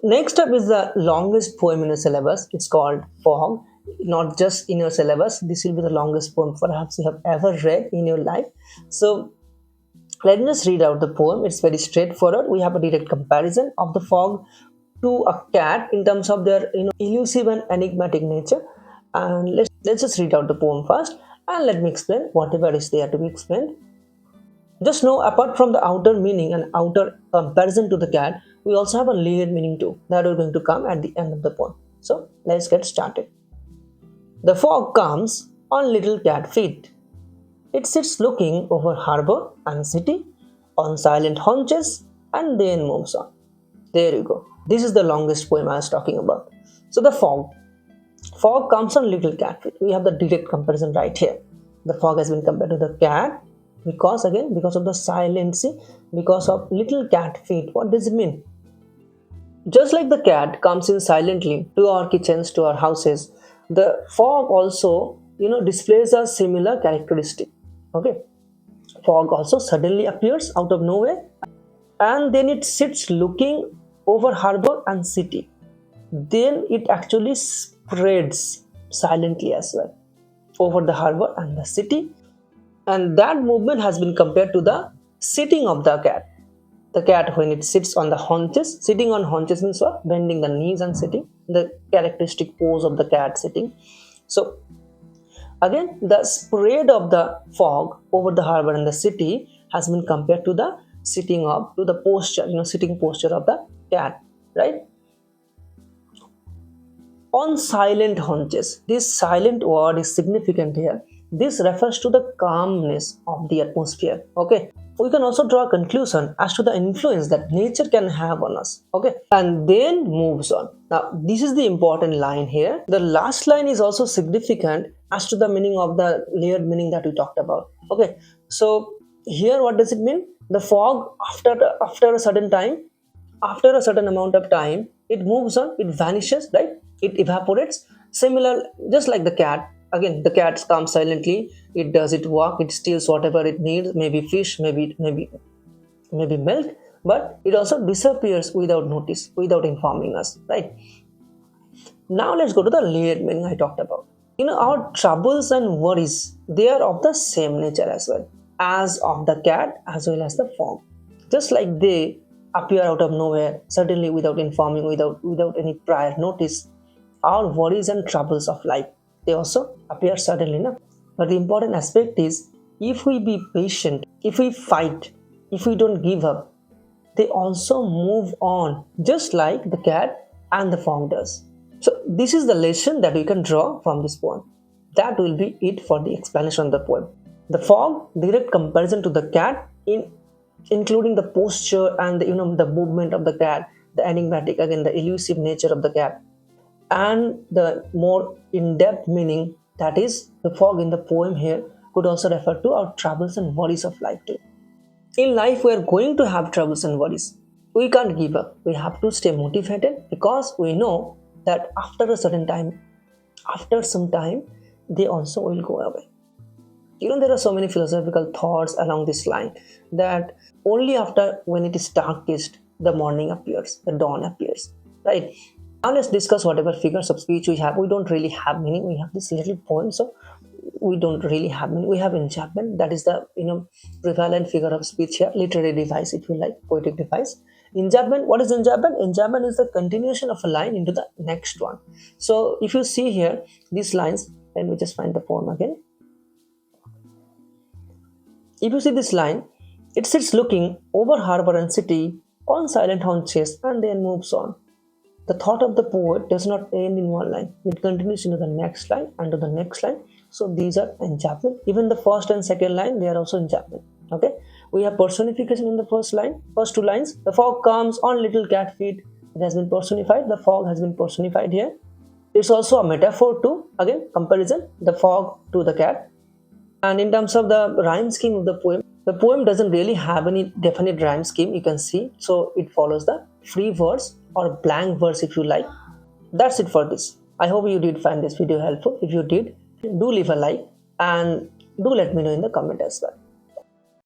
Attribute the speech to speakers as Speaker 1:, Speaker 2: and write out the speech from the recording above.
Speaker 1: Next up is the longest poem in your syllabus. It's called Fog. Not just in your syllabus, this will be the longest poem perhaps you have ever read in your life. So let me just read out the poem. It's very straightforward. We have a direct comparison of the fog to a cat in terms of their elusive and enigmatic nature. And let's just read out the poem first, and let me explain whatever is there to be explained. Just know, apart from the outer meaning and outer comparison to the cat, we also have a layered meaning too that we're going to come at the end of the poem. So let's get started. The fog comes on little cat feet. It sits looking over harbor and city on silent haunches and then moves on. There you go. This is the longest poem I was talking about. So the fog. Fog comes on little cat feet. We have the direct comparison right here. The fog has been compared to the cat because of the silency, because of little cat feet. What does it mean? Just like the cat comes in silently to our kitchens, to our houses, the fog also displays a similar characteristic. Okay, fog also suddenly appears out of nowhere, and then it sits looking over harbor and city. Then it actually spreads silently as well over the harbor and the city, and that movement has been compared to the sitting of the cat. The cat, when it sits on the haunches, sitting on haunches means what? Bending the knees and sitting, the characteristic pose of the cat sitting. So again, the spread of the fog over the harbor and the city has been compared to the sitting up to the posture, sitting posture of the cat, right? On silent haunches. This silent word is significant here. This refers to the calmness of the atmosphere. Okay. We can also draw a conclusion as to the influence that nature can have on us. Okay. And then moves on. Now, this is the important line here. The last line is also significant as to the meaning of the layered meaning that we talked about. Okay. So here, what does it mean? The fog, after a certain time, after a certain amount of time, it moves on, it vanishes, right? It evaporates. Similar, just like the cat. Again, the cat comes silently. It does it walk. It steals whatever it needs. Maybe fish, maybe milk. But it also disappears without notice, without informing us, right? Now let's go to the layered meaning I talked about. Our troubles and worries, they are of the same nature as well as of the cat as well as the fog. Just like they appear out of nowhere, suddenly without informing, without any prior notice, our worries and troubles of life, they also appear suddenly enough. But the important aspect is, if we be patient, if we fight, if we don't give up, they also move on, just like the cat and the fog does. So this is the lesson that we can draw from this poem. That will be it for the explanation of the poem. The fog, direct comparison to the cat, including the posture and the movement of the cat, the enigmatic, again the elusive nature of the cat, and the more in-depth meaning, that is the fog in the poem here, could also refer to our troubles and worries of life too. In life, we are going to have troubles and worries. We can't give up. We have to stay motivated, because we know that after some time, they also will go away. There are so many philosophical thoughts along this line, that only after when it is darkest, the morning appears, the dawn appears, right? Now let's discuss whatever figures of speech we have. We don't really have meaning. We have this little poem, so we don't really have meaning. We have enchantment. That is the prevalent figure of speech here, literary device, if you like, poetic device. Enchantment. What is enchantment? Enchantment is the continuation of a line into the next one. So if you see here these lines, let me just find the poem again. If you see this line, it sits looking over harbor and city on silent haunches and then moves on. The thought of the poet does not end in one line. It continues into the next line and to the next line. So these are enchantment. Even the first and second line, they are also enchantment. Okay. We have personification in the first two lines. The fog comes on little cat feet. It has been personified. The fog has been personified here. It's also a metaphor too. Again, comparison, the fog to the cat. And in terms of the rhyme scheme of the poem doesn't really have any definite rhyme scheme, you can see. So it follows the free verse or blank verse, if you like. That's it for this. I hope you did find this video helpful. If you did, do leave a like and do let me know in the comment as well.